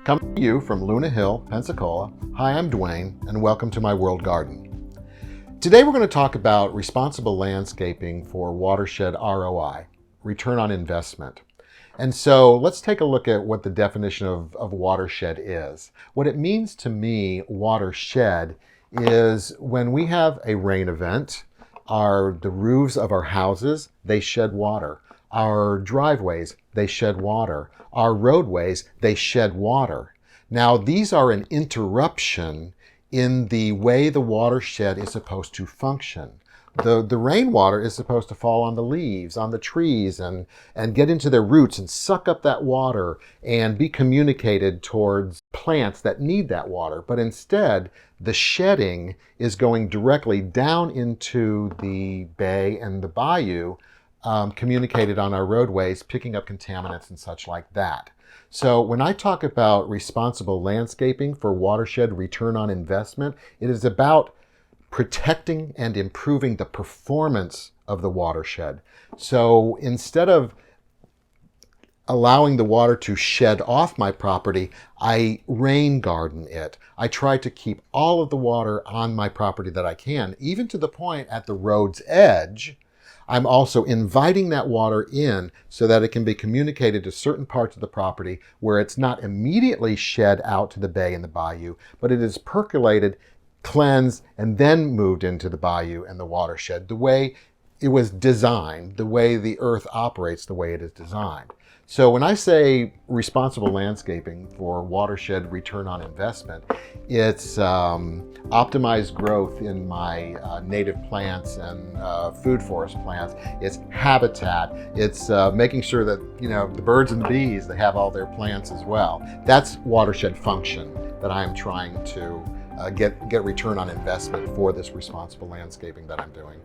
Coming to you from Luna Hill, Pensacola. Hi, I'm Duane, and welcome to my World Garden. Today we're going to talk about responsible landscaping for watershed ROI, return on investment. And so let's take a look at what the definition of watershed is. What it means to me, watershed, is when we have a rain event, the roofs of our houses, they shed water. Our driveways, they shed water. Our roadways, they shed water. Now, these are an interruption in the way the watershed is supposed to function. The rainwater is supposed to fall on the leaves, on the trees, and get into their roots and suck up that water and be communicated towards plants that need that water. But instead, the shedding is going directly down into the bay and the bayou, communicated on our roadways, picking up contaminants and such like that. So when I talk about responsible landscaping for watershed return on investment, it is about protecting and improving the performance of the watershed. So instead of allowing the water to shed off my property, I rain garden it. I try to keep all of the water on my property that I can, even to the point at the road's edge. I'm also inviting that water in so that it can be communicated to certain parts of the property where it's not immediately shed out to the bay and the bayou, but it is percolated, cleansed, and then moved into the bayou and the watershed the way it was designed, the way the earth operates the way it is designed. So when I say responsible landscaping for watershed return on investment, it's optimized growth in my native plants and food forest plants. It's habitat. It's making sure that the birds and the bees, they have all their plants as well. That's watershed function that I'm trying to get return on investment for this responsible landscaping that I'm doing.